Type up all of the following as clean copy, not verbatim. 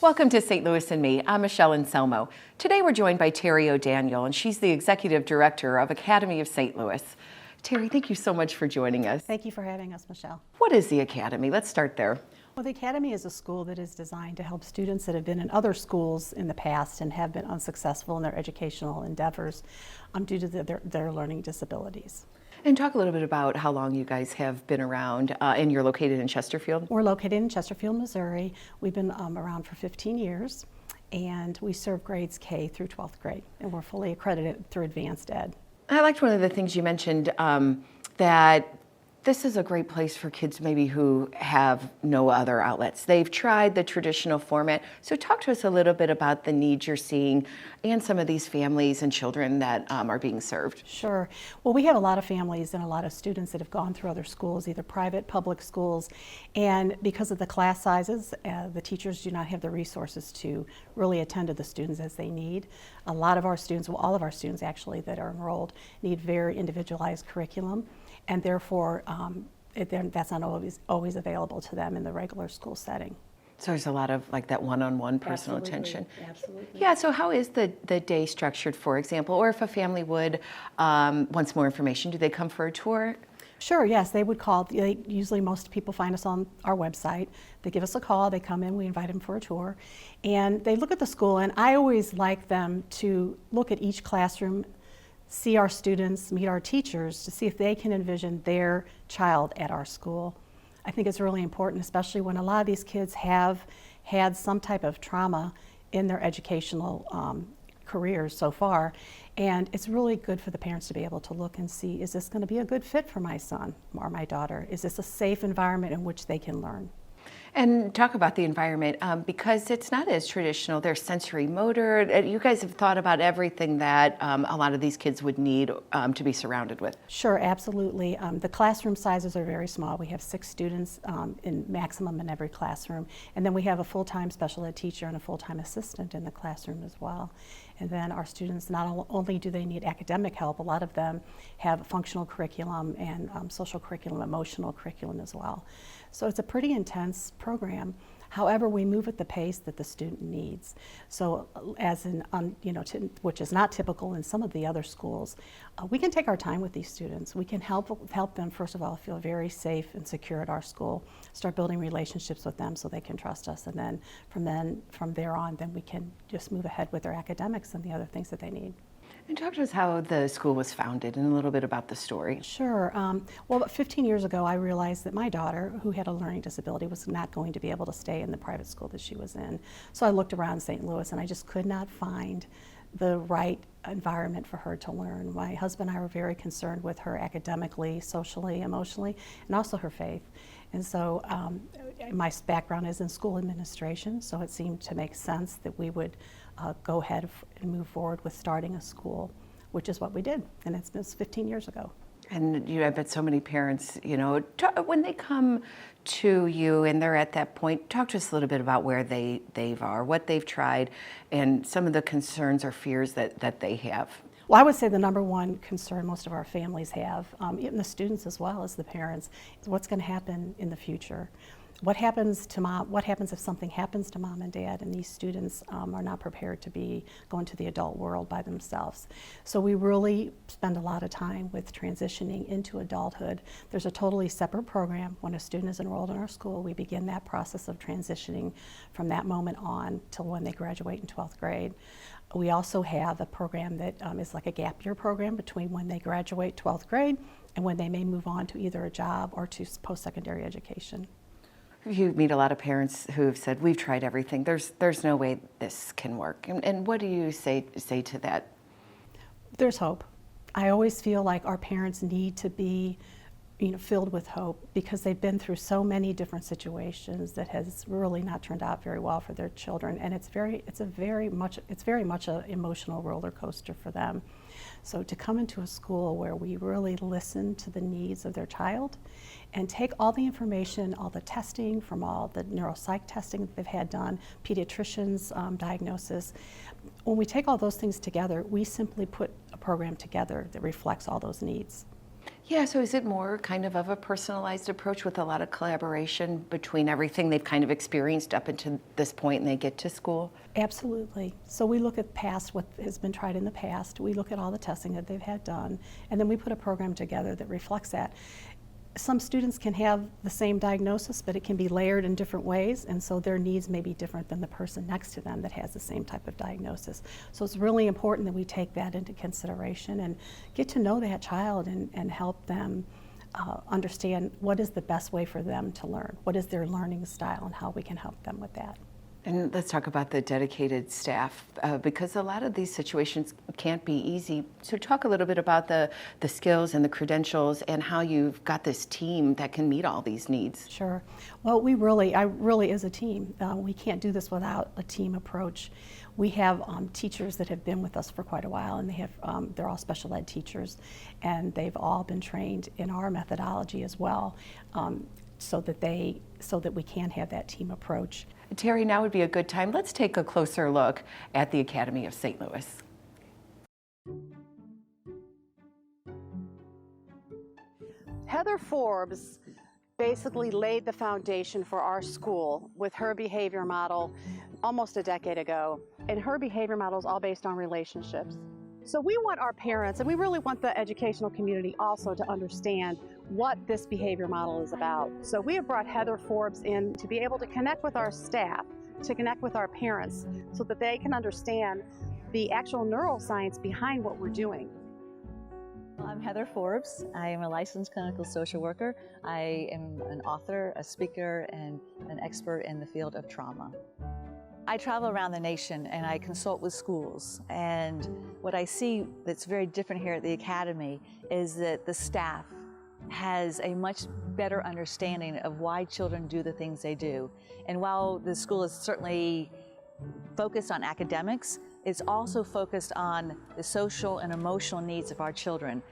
Welcome to St. Louis and Me. I'm Michelle Anselmo. Today we're joined by Terry O'Daniel, and she's the Executive Director of Academy of St. Louis. Terry, thank you so much for joining us. Thank you for having us, Michelle. What is the Academy? Let's start there. Well, the Academy is a school that is designed to help students that have been in other schools in the past and have been unsuccessful in their educational endeavors due to their learning disabilities. And talk a little bit about how long you guys have been around, and you're located in Chesterfield. We're located in Chesterfield, Missouri. We've been around for 15 years, and we serve grades K through 12th grade, and we're fully accredited through Advanced Ed. I liked one of the things you mentioned, that this is a great place for kids maybe who have no other outlets. They've tried the traditional format. So talk to us a little bit about the needs you're seeing and some of these families and children that are being served. Sure. Well, we have a lot of families and a lot of students that have gone through other schools, either private, public schools, and because of the class sizes, the teachers do not have the resources to really attend to the students as they need. A lot of our students, well, all of our students actually that are enrolled need very individualized curriculum, and therefore that's not always available to them in the regular school setting. So there's a lot of like that one-on-one personal Absolutely. attention. Absolutely. Yeah, so how is the day structured, for example? Or if a family would wants more information, do they come for a tour? Sure, yes, they would call. Usually most people find us on our website. They give us a call, they come in, we invite them for a tour, and they look at the school, and I always like them to look at each classroom, see our students, meet our teachers to see if they can envision their child at our school. I think it's really important, especially when a lot of these kids have had some type of trauma in their educational careers so far, and it's really good for the parents to be able to look and see, is this going to be a good fit for my son or my daughter? Is this a safe environment in which they can learn? And talk about the environment, because it's not as traditional. There's sensory motor. You guys have thought about everything that a lot of these kids would need to be surrounded with. Sure, absolutely. The classroom sizes are very small. We have 6 students in maximum in every classroom. And then we have a full-time special ed teacher and a full-time assistant in the classroom as well. And then our students, not only do they need academic help, a lot of them have functional curriculum and social curriculum, emotional curriculum as well. So it's a pretty intense program. However, we move at the pace that the student needs. So as in, which is not typical in some of the other schools, we can take our time with these students. We can help them, first of all, feel very safe and secure at our school, start building relationships with them so they can trust us, and then from there on, then we can just move ahead with their academics and the other things that they need. And talk to us how the school was founded and a little bit about the story. Sure. Well, about 15 years ago, I realized that my daughter, who had a learning disability, was not going to be able to stay in the private school that she was in. So I looked around St. Louis, and I just could not find the right environment for her to learn. My husband and I were very concerned with her academically, socially, emotionally, and also her faith. And so my background is in school administration, so it seemed to make sense that we would go ahead and move forward with starting a school, which is what we did, and it's been 15 years ago. And I bet so many parents, when they come to you and they're at that point, talk to us a little bit about where they are, what they've tried, and some of the concerns or fears that they have. Well, I would say the number one concern most of our families have, even the students as well as the parents, is what's going to happen in the future. What happens to mom? What happens if something happens to mom and dad and these students are not prepared to be going to the adult world by themselves? So we really spend a lot of time with transitioning into adulthood. There's a totally separate program. When a student is enrolled in our school, we begin that process of transitioning from that moment on till when they graduate in 12th grade. We also have a program that is like a gap year program between when they graduate 12th grade and when they may move on to either a job or to post-secondary education. You meet a lot of parents who have said, we've tried everything. There's no way this can work. And what do you say to that? There's hope. I always feel like our parents need to be filled with hope because they've been through so many different situations that has really not turned out very well for their children, and it's very much an emotional roller coaster for them. So to come into a school where we really listen to the needs of their child and take all the information, all the testing from all the neuropsych testing that they've had done, pediatricians' diagnosis, when we take all those things together, we simply put a program together that reflects all those needs. Yeah, so is it more kind of a personalized approach with a lot of collaboration between everything they've kind of experienced up until this point and they get to school? Absolutely. So we look at past, what has been tried in the past. We look at all the testing that they've had done, and then we put a program together that reflects that. Some students can have the same diagnosis, but it can be layered in different ways, and so their needs may be different than the person next to them that has the same type of diagnosis. So it's really important that we take that into consideration and get to know that child and help them understand what is the best way for them to learn, what is their learning style, and how we can help them with that. And let's talk about the dedicated staff, because a lot of these situations can't be easy. So talk a little bit about the skills and the credentials and how you've got this team that can meet all these needs. Sure. Well, I really is a team. We can't do this without a team approach. We have teachers that have been with us for quite a while, and they're all special ed teachers, and they've all been trained in our methodology as well, so that we can have that team approach. Terry, now would be a good time. Let's take a closer look at the Academy of St. Louis. Heather Forbes basically laid the foundation for our school with her behavior model almost a decade ago. And her behavior model is all based on relationships. So we want our parents, and we really want the educational community also to understand what this behavior model is about. So we have brought Heather Forbes in to be able to connect with our staff, to connect with our parents, so that they can understand the actual neuroscience behind what we're doing. I'm Heather Forbes. I am a licensed clinical social worker. I am an author, a speaker, and an expert in the field of trauma. I travel around the nation and I consult with schools, and what I see that's very different here at the Academy is that the staff has a much better understanding of why children do the things they do. And while the school is certainly focused on academics, it's also focused on the social and emotional needs of our children.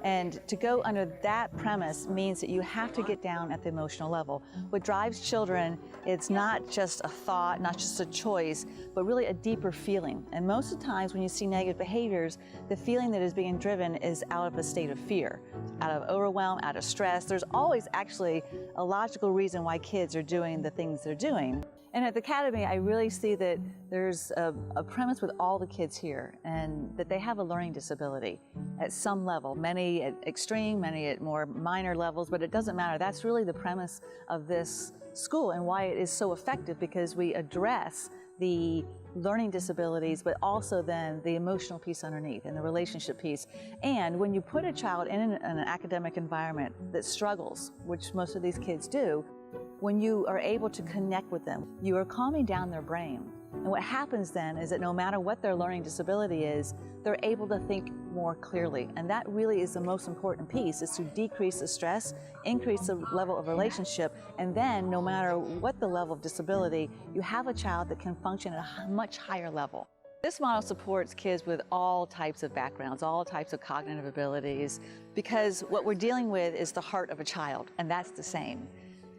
And to go under that premise means that you have to get down at the emotional level. What drives children, it's not just a thought, not just a choice, but really a deeper feeling. And most of the times when you see negative behaviors, the feeling that is being driven is out of a state of fear, out of overwhelm, out of stress. There's always actually a logical reason why kids are doing the things they're doing. And at the Academy, I really see that there's a premise with all the kids here, and that they have a learning disability at some level, many at extreme, many at more minor levels, but it doesn't matter. That's really the premise of this school and why it is so effective, because we address the learning disabilities, but also then the emotional piece underneath and the relationship piece. And when you put a child in an academic environment that struggles, which most of these kids do, when you are able to connect with them, you are calming down their brain. And what happens then is that no matter what their learning disability is, they're able to think more clearly. And that really is the most important piece, is to decrease the stress, increase the level of relationship, and then no matter what the level of disability, you have a child that can function at a much higher level. This model supports kids with all types of backgrounds, all types of cognitive abilities, because what we're dealing with is the heart of a child, and that's the same.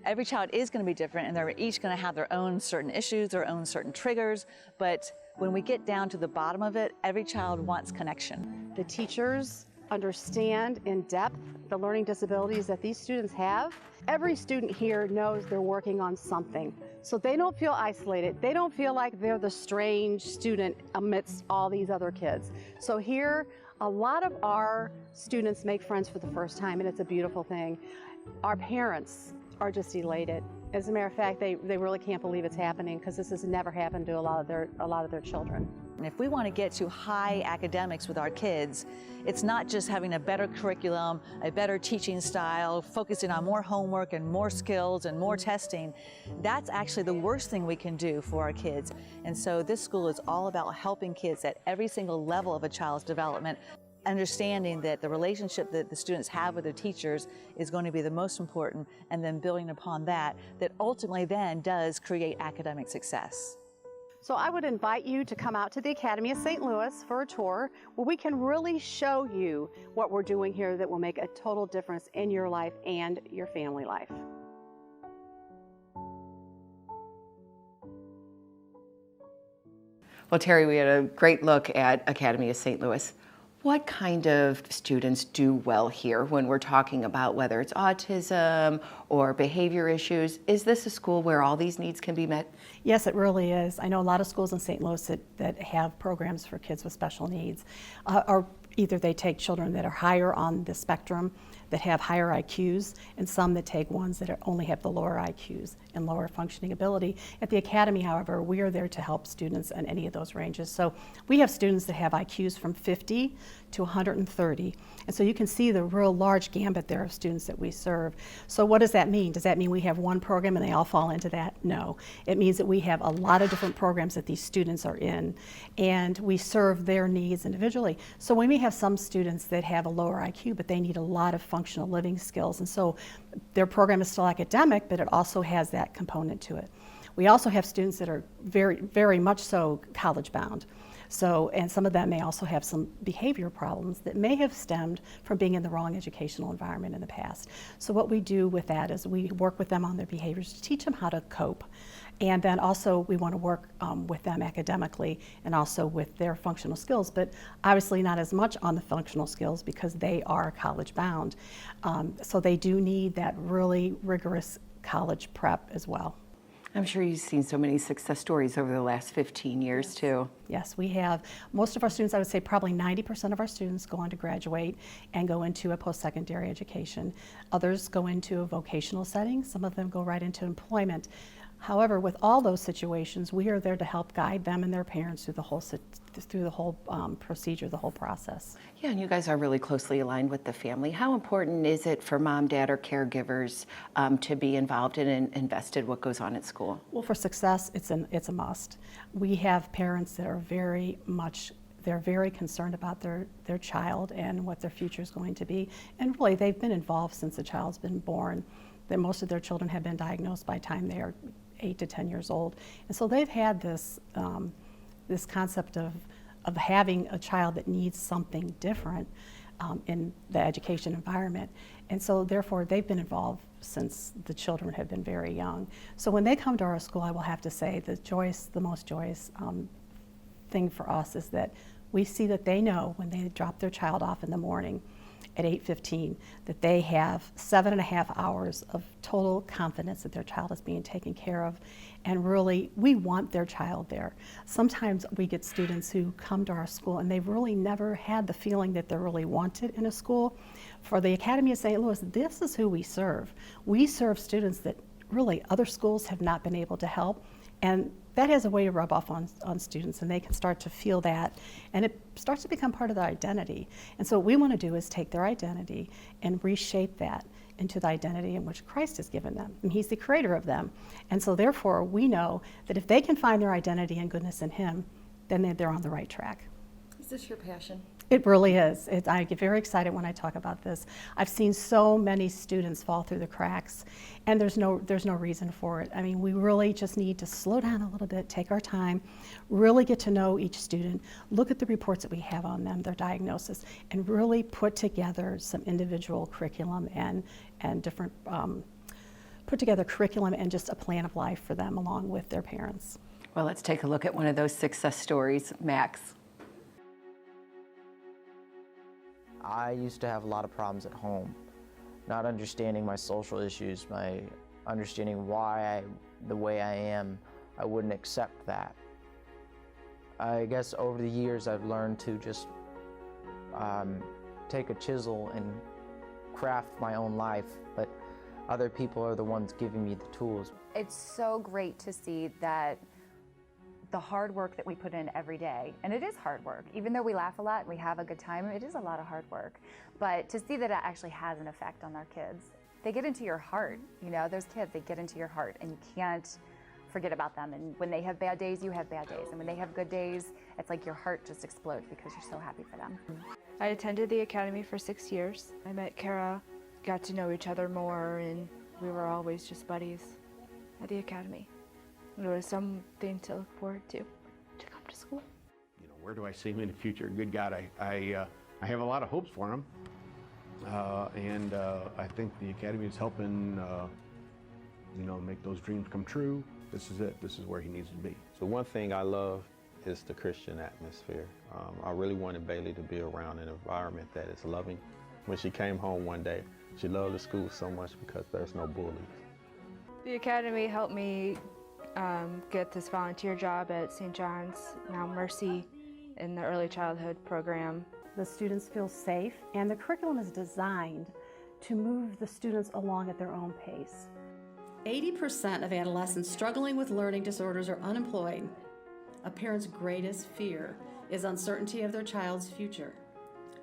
Every child is going to be different, and they're each going to have their own certain issues, their own certain triggers, but when we get down to the bottom of it, every child wants connection. The teachers understand in depth the learning disabilities that these students have. Every student here knows they're working on something, so they don't feel isolated. They don't feel like they're the strange student amidst all these other kids. So here, a lot of our students make friends for the first time, and it's a beautiful thing. Our parents are just elated. As a matter of fact, they really can't believe it's happening, because this has never happened to a lot of their children. And if we want to get to high academics with our kids, it's not just having a better curriculum, a better teaching style, focusing on more homework and more skills and more testing. That's actually the worst thing we can do for our kids. And so this school is all about helping kids at every single level of a child's development, understanding that the relationship that the students have with their teachers is going to be the most important, and then building upon that, that ultimately then does create academic success. So I would invite you to come out to the Academy of St. Louis for a tour, where we can really show you what we're doing here that will make a total difference in your life and your family life. Well, Terry, we had a great look at Academy of St. Louis. What kind of students do well here when we're talking about whether it's autism or behavior issues? Is this a school where all these needs can be met? Yes, it really is. I know a lot of schools in St. Louis that have programs for kids with special needs, or either they take children that are higher on the spectrum, that have higher IQs, and some that take ones that only have the lower IQs and lower functioning ability. At the Academy, however, we are there to help students in any of those ranges. So we have students that have IQs from 50 to 130. And so you can see the real large gambit there of students that we serve. So what does that mean? Does that mean we have one program and they all fall into that? No. It means that we have a lot of different programs that these students are in, and we serve their needs individually. So we may have some students that have a lower IQ, but they need a lot of functional living skills. And so their program is still academic, but it also has that component to it. We also have students that are very, very much so college bound. So, and some of them may also have some behavior problems that may have stemmed from being in the wrong educational environment in the past. So what we do with that is we work with them on their behaviors to teach them how to cope. And then also we want to work with them academically and also with their functional skills, but obviously not as much on the functional skills because they are college bound. So they do need that really rigorous college prep as well. I'm sure you've seen so many success stories over the last 15 years too. Yes, we have. Most of our students, I would say probably 90% of our students go on to graduate and go into a post-secondary education. Others go into a vocational setting. Some of them go right into employment. However, with all those situations, we are there to help guide them and their parents through the whole procedure, the whole process. Yeah, and you guys are really closely aligned with the family. How important is it for mom, dad, or caregivers to be involved in and invested what goes on at school? Well, for success, it's a must. We have parents that are they're very concerned about their child and what their future is going to be. And really, they've been involved since the child's been born. That most of their children have been diagnosed by the time they are 8 to 10 years old. And so they've had this concept of having a child that needs something different in the education environment. And so therefore they've been involved since the children have been very young. So when they come to our school, I will have to say the most joyous thing for us is that we see that they know when they drop their child off in the morning at 8:15 that they have 7.5 hours of total confidence that their child is being taken care of, and really we want their child there. Sometimes we get students who come to our school and they've really never had the feeling that they're really wanted in a school. For the Academy of St. Louis, this is who we serve. We serve students that really other schools have not been able to help, and that has a way to rub off on students, and they can start to feel that, and it starts to become part of their identity. And so what we want to do is take their identity and reshape that into the identity in which Christ has given them. And He's the creator of them. And so therefore, we know that if they can find their identity and goodness in Him, then they're on the right track. Is this your passion? It really is. I get very excited when I talk about this. I've seen so many students fall through the cracks, and there's no reason for it. I mean, we really just need to slow down a little bit, take our time, really get to know each student, look at the reports that we have on them, their diagnosis, and really put together some individual curriculum and different, put together curriculum and just a plan of life for them along with their parents. Well, let's take a look at one of those success stories. Max. I used to have a lot of problems at home, not understanding my social issues, my understanding why the way I am, I wouldn't accept that. I guess over the years I've learned to just take a chisel and craft my own life, but other people are the ones giving me the tools. It's so great to see that the hard work that we put in every day, and it is hard work, even though we laugh a lot and we have a good time, it is a lot of hard work. But to see that it actually has an effect on our kids, they get into your heart, you know, those kids, they get into your heart, and you can't forget about them. And when they have bad days, you have bad days. And when they have good days, it's like your heart just explodes because you're so happy for them. I attended the Academy for 6 years. I met Kara, got to know each other more, and we were always just buddies at the Academy. It was something to look forward to come to school. You know, where do I see him in the future? Good God, I have a lot of hopes for him, and I think the Academy is helping, you know, make those dreams come true. This is it. This is where he needs to be. So one thing I love is the Christian atmosphere. I really wanted Bailey to be around an environment that is loving. When she came home one day, she loved the school so much because there's no bullies. The Academy helped me get this volunteer job at St. John's, now Mercy, in the early childhood program. The students feel safe, and the curriculum is designed to move the students along at their own pace. 80% of adolescents struggling with learning disorders are unemployed. A parent's greatest fear is uncertainty of their child's future.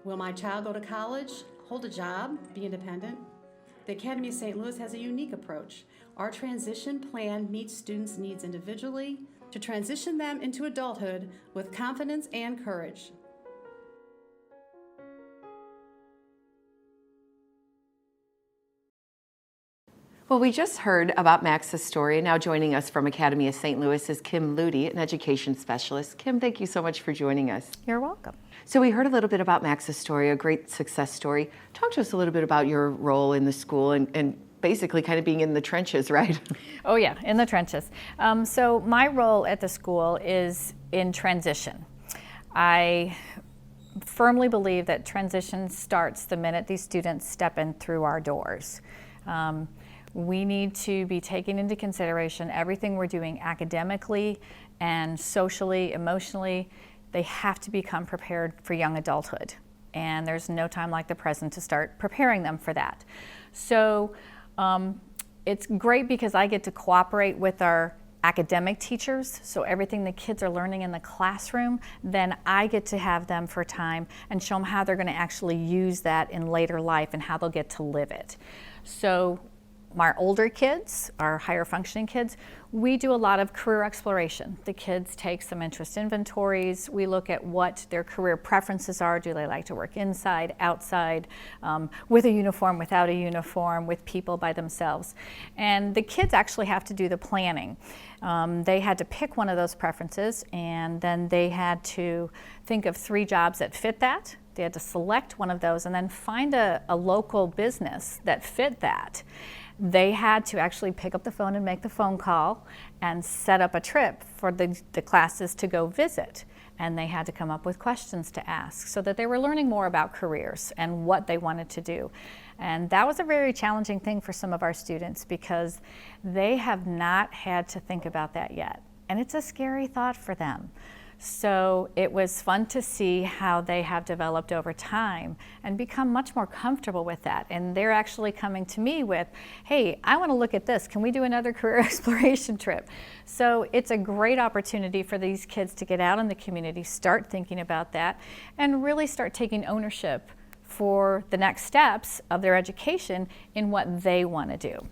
Will my child go to college, hold a job, be independent? The Academy of St. Louis has a unique approach. Our transition plan meets students' needs individually to transition them into adulthood with confidence and courage. Well, we just heard about Max's story. Now joining us from Academy of St. Louis is Kim Ludy, an education specialist. Kim, thank you so much for joining us. You're welcome. So we heard a little bit about Max's story, a great success story. Talk to us a little bit about your role in the school and basically kind of being in the trenches, right? Oh yeah, in the trenches. So my role at the school is in transition. I firmly believe that transition starts the minute these students step in through our doors. We need to be taking into consideration everything we're doing academically and socially, emotionally. They have to become prepared for young adulthood. And there's no time like the present to start preparing them for that. So it's great because I get to cooperate with our academic teachers. So everything the kids are learning in the classroom, then I get to have them for time and show them how they're going to actually use that in later life and how they'll get to live it. So my older kids, our higher functioning kids, we do a lot of career exploration. The kids take some interest inventories. We look at what their career preferences are. Do they like to work inside, outside, with a uniform, without a uniform, with people by themselves? And the kids actually have to do the planning. They had to pick one of those preferences, and then they had to think of 3 jobs that fit that. They had to select one of those and then find a local business that fit that. They had to actually pick up the phone and make the phone call and set up a trip for the classes to go visit. And they had to come up with questions to ask so that they were learning more about careers and what they wanted to do. And that was a very challenging thing for some of our students because they have not had to think about that yet. And it's a scary thought for them. So it was fun to see how they have developed over time and become much more comfortable with that. And they're actually coming to me with, hey, I want to look at this. Can we do another career exploration trip? So it's a great opportunity for these kids to get out in the community, start thinking about that, and really start taking ownership for the next steps of their education in what they want to do.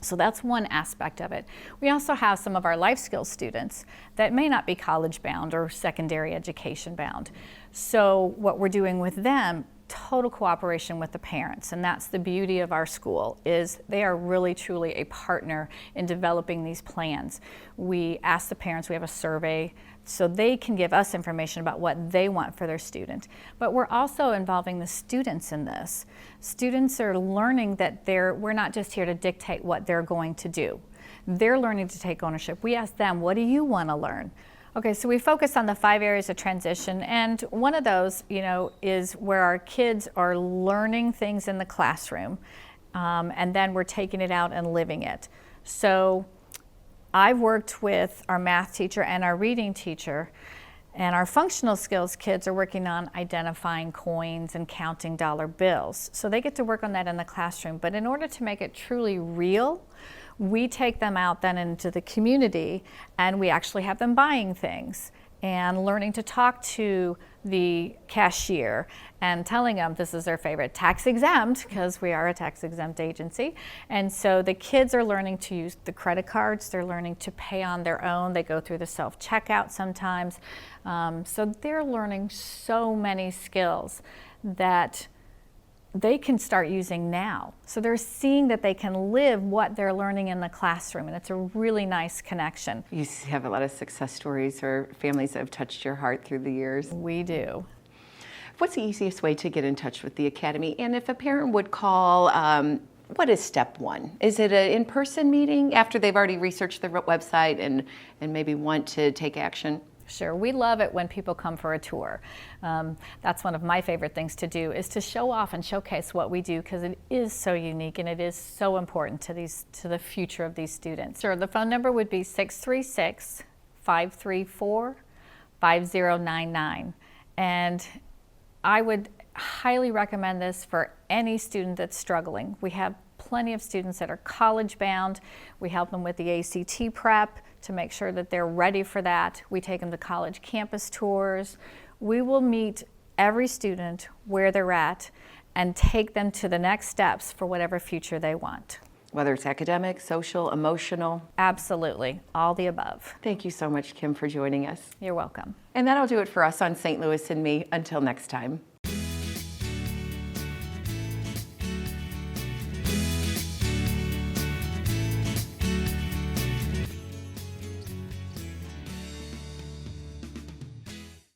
So that's one aspect of it. We also have some of our life skills students that may not be college bound or secondary education bound. So what we're doing with them, total cooperation with the parents, and that's the beauty of our school, is they are really truly a partner in developing these plans. We ask the parents, we have a survey, so they can give us information about what they want for their student. But we're also involving the students in this. Students are learning that we're not just here to dictate what they're going to do. They're learning to take ownership. We ask them, what do you want to learn? Okay, so we focus on the 5 areas of transition, and one of those, is where our kids are learning things in the classroom, and then we're taking it out and living it. So I've worked with our math teacher and our reading teacher, and our functional skills kids are working on identifying coins and counting dollar bills. So they get to work on that in the classroom. But in order to make it truly real, we take them out then into the community and we actually have them buying things and learning to talk to the cashier and telling them this is their favorite tax exempt, because we are a tax exempt agency. And so the kids are learning to use the credit cards, they're learning to pay on their own, they go through the self-checkout sometimes. So they're learning so many skills that they can start using now. So they're seeing that they can live what they're learning in the classroom, and it's a really nice connection. You have a lot of success stories or families that have touched your heart through the years. We do. What's the easiest way to get in touch with the Academy? And if a parent would call, what is step one? Is it an in-person meeting after they've already researched the website and maybe want to take action? Sure, we love it when people come for a tour. That's one of my favorite things to do, is to show off and showcase what we do, because it is so unique and it is so important to the future of these students. Sure, the phone number would be 636-534-5099, and I would highly recommend this for any student that's struggling. We have plenty of students that are college bound. We help them with the ACT prep to make sure that they're ready for that. We take them to college campus tours. We will meet every student where they're at and take them to the next steps for whatever future they want. Whether it's academic, social, emotional. Absolutely, all the above. Thank you so much, Kim, for joining us. You're welcome. And that'll do it for us on St. Louis and Me. Until next time.